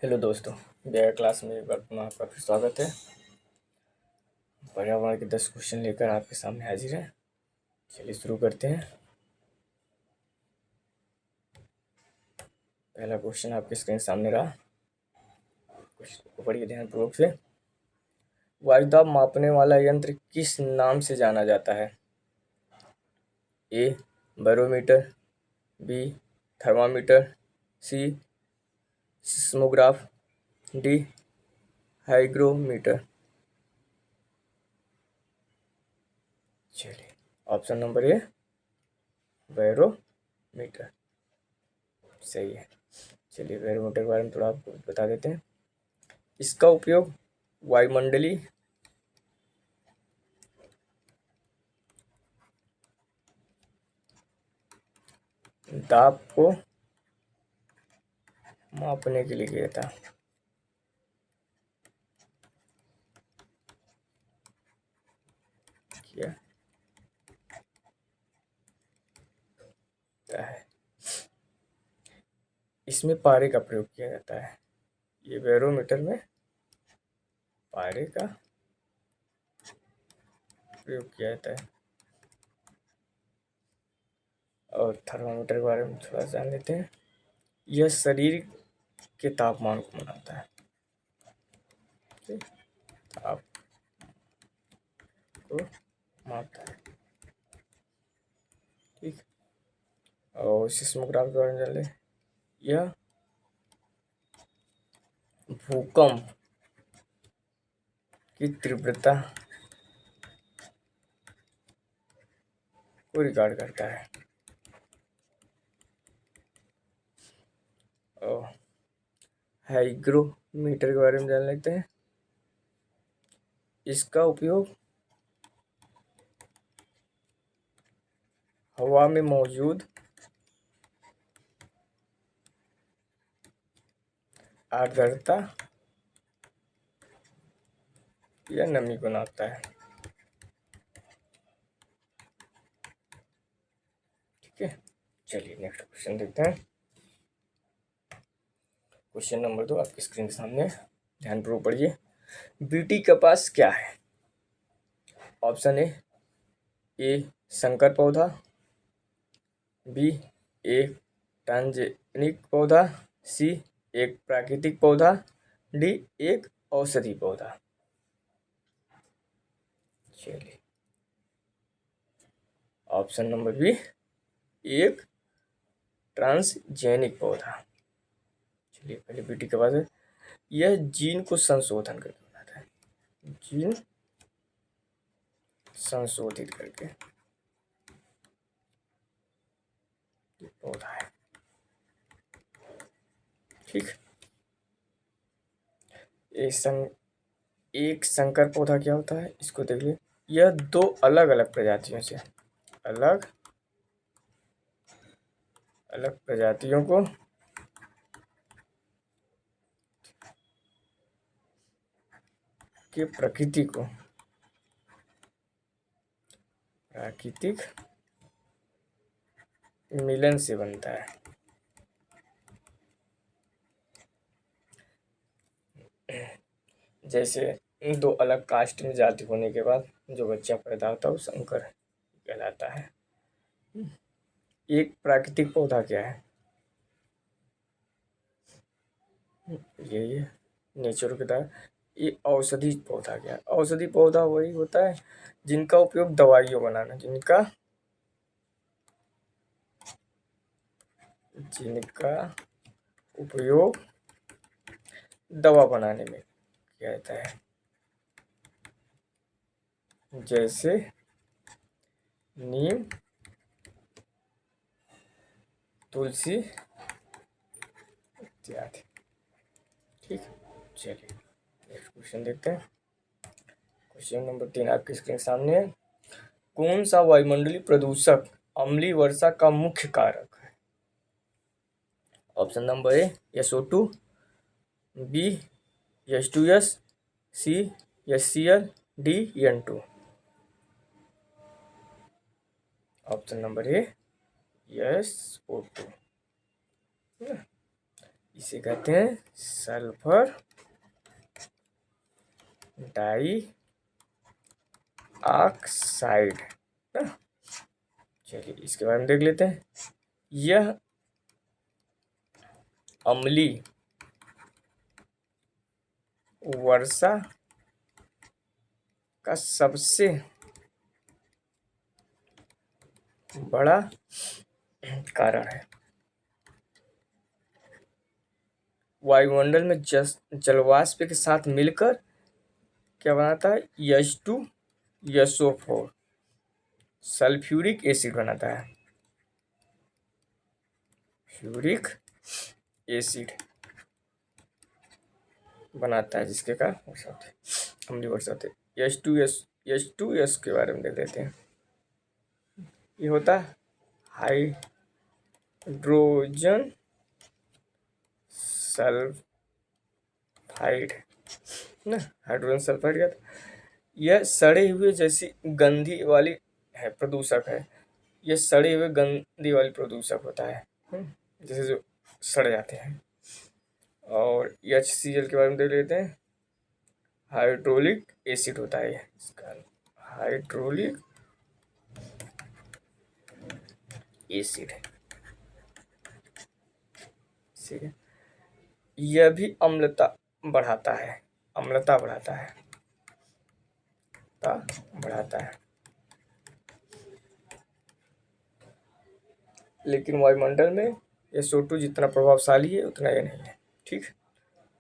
Hello दोस्तों, मेरा class में एक बार पुनः आपका फिर स्वागत है। पर्यावरण के 10 क्वेश्चन लेकर आपके सामने हाजिर है। चलिए शुरू करते हैं। पहला क्वेश्चन आपके स्क्रीन सामने रहा। क्वेश्चन को पढ़िए ध्यानपूर्वक से। वायुदाब मापने वाला यंत्र किस नाम से जाना जाता है? ए बैरोमीटर, बी थर्मामीटर, सी सिस्मोग्राफ, डी हाइग्रोमीटर। चलिए, ऑप्शन नंबर ए बैरोमीटर सही है। चलिए, बैरोमीटर के बारे में थोड़ा आपको बता देते हैं। इसका उपयोग वायुमंडलीय दाब को मापने के लिए किया था। किया जाता है। इसमें पारे का प्रयोग किया जाता है। ये बैरोमीटर में पारे का प्रयोग किया जाता है। और थर्मामीटर के बारे में थोड़ा जान लेते हैं। यह शरीर के तापमान को मापता है। ताप को मापता है। ठीक। और सिस्मोग्राफ के बारे में जान लें। यह भूकंप की तीव्रता को रिकॉर्ड करता है। और हाइग्रोमीटर के बारे में जान लेते हैं। इसका उपयोग हवा में मौजूद आर्द्रता या नमी को नापता है। ठीक है, चलिए नेक्स्ट क्वेश्चन देखते हैं। क्वेश्चन नंबर 2 आपकी स्क्रीन के सामने, ध्यानपूर्वक पढ़िए। बीटी कपास क्या है? ऑप्शन ए संकर पौधा, बी एक ट्रांजेनिक पौधा, सी एक प्राकृतिक पौधा, डी एक औषधि पौधा। चलिए, ऑप्शन नंबर बी एक ट्रांसजेनिक पौधा। चलिए, पहले बीटी के बाद यह जीन को संशोधन करके बनाता है। जीन संशोधित करके पौधा है। ठीक। एक संकर पौधा क्या होता है, इसको देख लीजिए। यह दो अलग अलग प्रजातियों से अलग अलग प्रजातियों को के प्राकृतिक मिलन से बनता है। जैसे दो अलग कास्ट में जाति होने के बाद जो बच्चा पैदा होता है वो संकर कहलाता है। एक प्राकृतिक पौधा क्या है? ये नेचर के द्वारा। ये औषधि पौधा क्या है? औषधि पौधा वही होता है जिनका उपयोग दवाइयों बनाना, जिनका उपयोग दवा बनाने में किया जाता है। जैसे नीम, तुलसी इत्यादि। ठीक, चलिए नेक्स्ट क्वेश्चन देखते हैं। क्वेश्चन नंबर 3 आपकी स्क्रीन के सामने है। कौन सा वायुमंडलीय प्रदूषक अम्लीय वर्षा का मुख्य कारक है? Option number A SO2, B H2S, C HCl, D N2। Option number A SO2। इसे कहते हैं सल्फर डाई ऑक्साइड। चलिए इसके बारे में देख लेते हैं। यह अम्लीय वर्षा का सबसे बड़ा कारण है। वायुमंडल में जलवाष्प के साथ मिलकर क्या बनाता है, H2SO4 सल्फ्यूरिक एसिड बनाता है। फ्यूरिक एसिड बनाता है जिसके कारण वर्षा होती है, अम्लीय वर्षा होती है। H2S के बारे में देख लेते हैं। ये होता है हाइड्रोजन सल्फाइड ना, हाइड्रोजन सल्फाइड का यह सड़े हुए जैसी गंधी वाली है प्रदूषक है। यह सड़े हुए गंधी वाली प्रदूषक होता है, जैसे जो सड़ जाते हैं। और HCl के बारे में देख लेते हैं। हाइड्रोलिक एसिड होता है इसका, हाइड्रोलिक एसिड। ठीक है, यह भी अम्लता बढ़ाता है, अम्लता बढ़ाता है, बढ़ाता है। लेकिन वायुमंडल में SO2 जितना प्रभावशाली है उतना ये नहीं है। ठीक,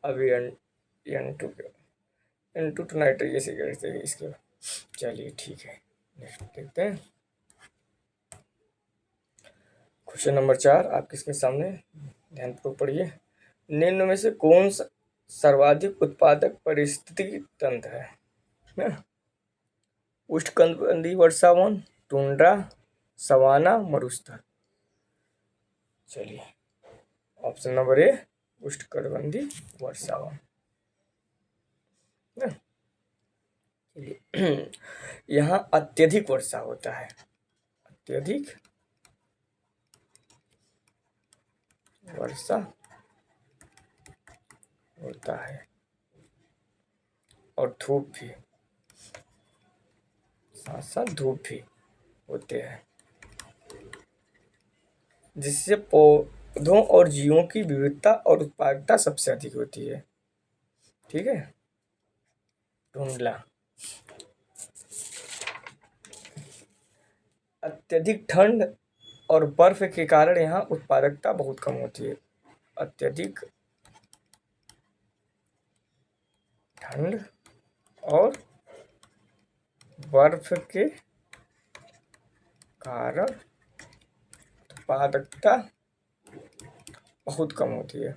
अभी N2 तो नाइट्रिक एसिड कहते हैं इसके बाद। चलिए ठीक है, नेक्स्ट देखते हैं। क्वेश्चन नंबर 4 आपके इसके सामने, ध्यानपूर्वक पढ़िए। निम्न में से कौन सा सर्वाधिक उत्पादक पारिस्थितिकी तंत्र है ना? उष्णकटिबंधीय वर्षावन, टुंड्रा, सवाना, मरुस्थल। चलिए ऑप्शन नंबर ए उष्णकटिबंधीय वर्षावन। चलिए यहाँ अत्यधिक वर्षा होता है, अत्यधिक वर्षा होता है और धूप भी, साथ साथ धूप भी होते हैं, जिससे पौधों और जीवों की विविधता और उत्पादकता सबसे अधिक होती है। ठीक है, टुंड्रा, अत्यधिक ठंड और बर्फ के कारण यहाँ उत्पादकता बहुत कम होती है। अत्यधिक ठंड और बर्फ के कारण उत्पादकता बहुत कम होती है।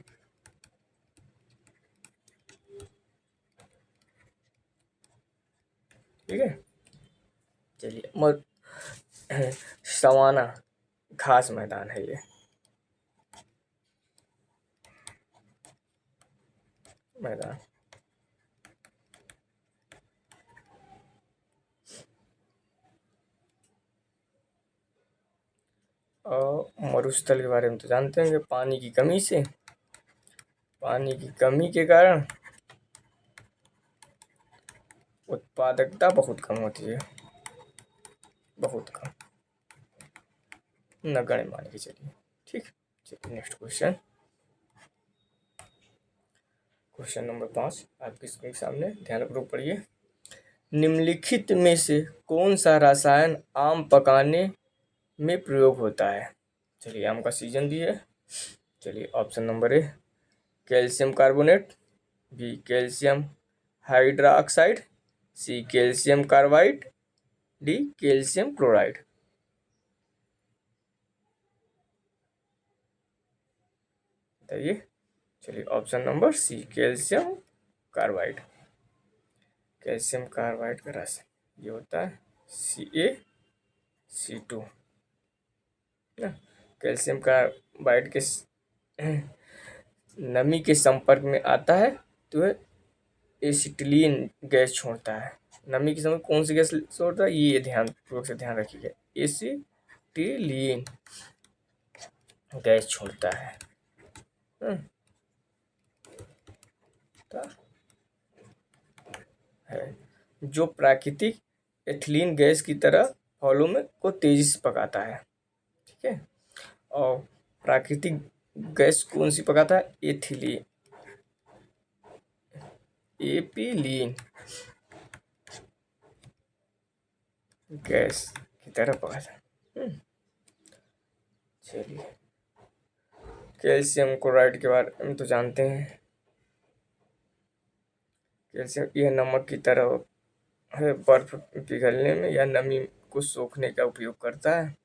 ठीक है, चलिए सवाना घास मैदान है ये मैदान। और मरुस्थल के बारे में तो जानते हैं कि पानी की कमी से, पानी की कमी के कारण उत्पादकता बहुत कम होती है, बहुत कम, नगण्य मान के चलिए। ठीक, चलिए नेक्स्ट क्वेश्चन, क्वेश्चन नंबर 5 आपके स्क्रीन के सामने, ध्यानपूर्वक पढ़िए। निम्नलिखित में से कौन सा रसायन आम पकाने में प्रयोग होता है? चलिए आम का सीजन भी है। चलिए option number A calcium carbonate, B calcium hydroxide, C calcium carbide, D calcium chloride. बताइए। चलिए option number C calcium carbide. Calcium carbide का रासायन ये होता है CaC2 ना। कैल्शियम कार्बाइड के नमी के संपर्क में आता है तो वह एसिटिलीन गैस छोड़ता है। नमी के समय कौन सी गैस छोड़ता है, ये ध्यानपूर्वक से ध्यान रखिएगा, एसिटिलीन गैस छोड़ता है। होता है, जो प्राकृतिक एथिलीन गैस की तरह फलों में को तेजी से पकाता है। ठीक है, और प्राकृतिक गैस कौन सी पकाता है? एथिलीन, एपिलीन गैस की तरह पकाता है। चलिए, कैल्शियम क्लोराइड के बारे में तो जानते हैं। कैल्शियम यह नमक की तरह है, बर्फ पिघलने में या नमी को सोखने का उपयोग करता है।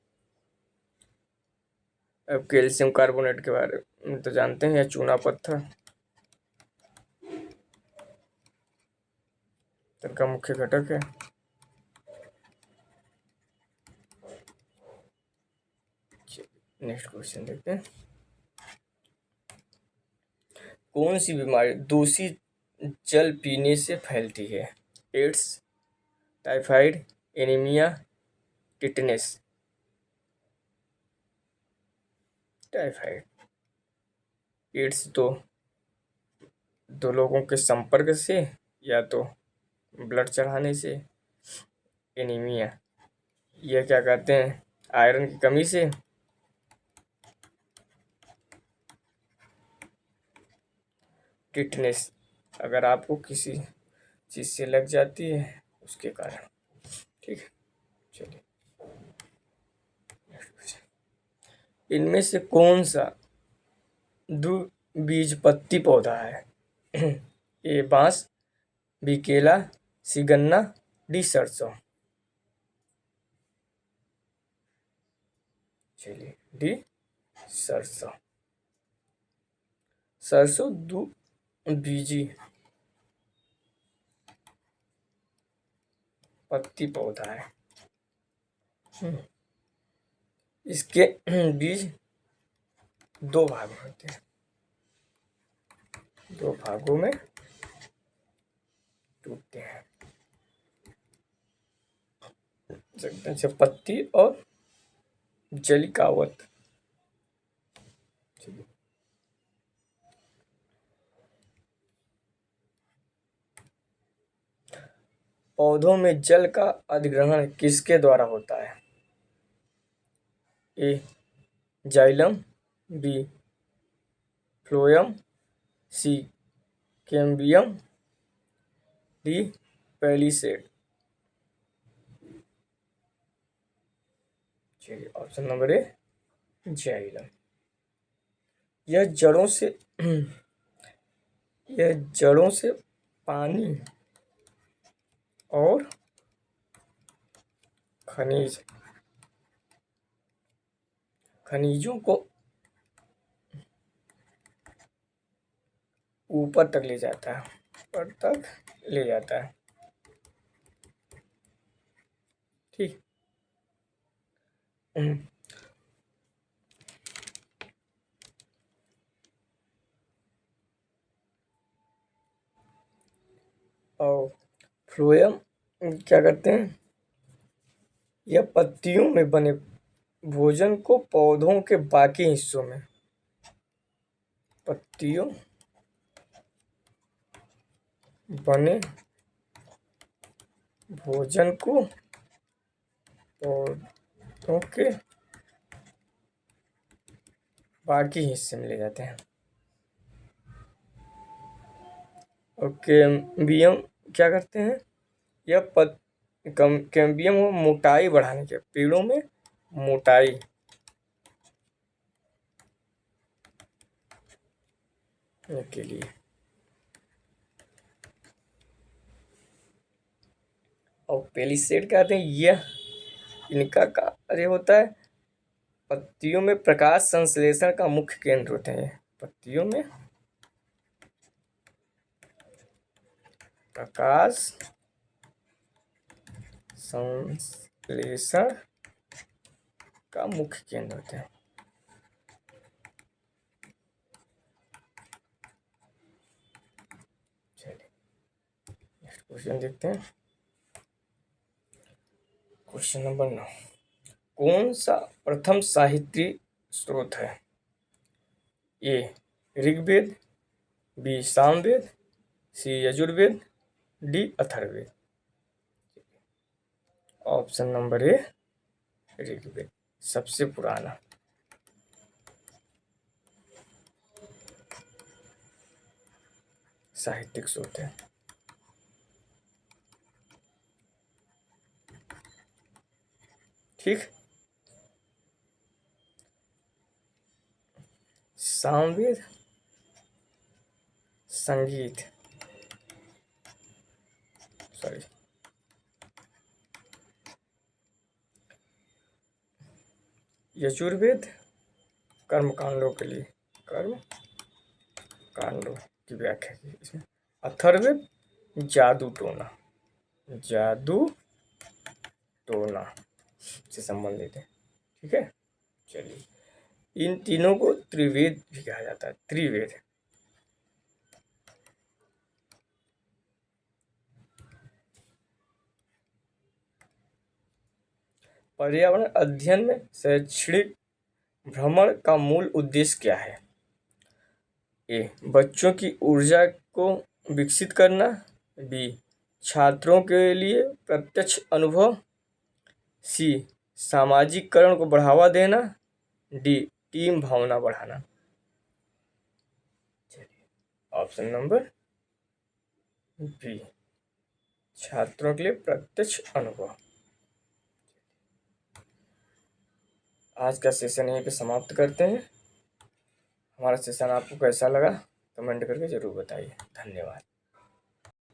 अब कैल्शियम कार्बोनेट के बारे में तो जानते हैं, या चूना पत्थर का मुख्य घटक है। नेक्स्ट क्वेश्चन देखते हैं। कौन सी बीमारी दूषित जल पीने से फैलती है? AIDS, typhoid, anaemia, tetanus. Typhoid. AIDS तो दो लोगों के संपर्क से या तो ब्लड चढ़ाने से। एनीमिया यह क्या कहते हैं? आयरन की कमी से। टिटनेस अगर आपको किसी चीज से लग जाती है उसके कारण। ठीक है, चलिए इनमें से कौन सा द्विबीजपत्री पौधा है? ए बांस, बी केला, सी गन्ना, डी सरसों। चलिए, डी सरसों। सरसों द्विबीजी पत्ती पौधा है। इसके बीज दो भाग होते हैं, दो भागों में टूटते हैं, जैसे पत्ती और जलिकावत। पौधों में जल का अधिग्रहण किसके द्वारा होता है? ए जाइलम, बी फ्लोएम, सी कैम्बियम, डी पैलिसेड। चलिए, ऑप्शन नंबर ए जाइलम। यह जड़ों से पानी और खनिजों को ऊपर तक ले जाता है, ऊपर तक ले जाता है। ठीक। और फ्लोएम क्या करते हैं? यह पत्तियों में बने भोजन को पौधों के बाकी हिस्सों में, पत्तियों बने भोजन को पौधों के बाकी हिस्से में ले जाते हैं। और कैम्बियम क्या करते हैं? यह कैम्बियम मोटाई बढ़ाने के, पेड़ों में मोटाई के लिए। और पेलिसेड कहते हैं, यह इनका कार्य होता है पत्तियों में प्रकाश संश्लेषण का मुख्य केंद्र होते हैं। पत्तियों में प्रकाश संश्लेषण का मुख्य केंद्र होते हैं। चलिए नेक्स्ट क्वेश्चन देखते हैं। Question number 9। कौन सा प्रथम साहित्यिक स्रोत है? A Rigveda, B Samaveda, C Yajurveda, D Atharvaveda. Option number A Rigveda, सबसे पुराना। साहित्यिक सूत्र है। ठीक। सामवेद संगीत, सॉरी, यजुर्वेद कर्म कांडों के लिए, कर्म कांडों की व्याख्या की इसमें। अथर्ववेद जादू टोना, जादू टोना से संबंधित है। ठीक है, चलिए, इन तीनों को त्रिवेद भी कहा जाता है, त्रिवेद। पर्यावरण अध्ययन में शैक्षणिक भ्रमण का मूल उद्देश्य क्या है? ए, बच्चों की ऊर्जा को विकसित करना, बी, छात्रों के लिए प्रत्यक्ष अनुभव, सी, सामाजिककरण को बढ़ावा देना, डी, टीम भावना बढ़ाना। ऑप्शन नंबर बी, छात्रों के लिए प्रत्यक्ष अनुभव। आज का सेशन यहीं पे समाप्त करते हैं। हमारा सेशन आपको कैसा लगा कमेंट करके ज़रूर बताइए। धन्यवाद।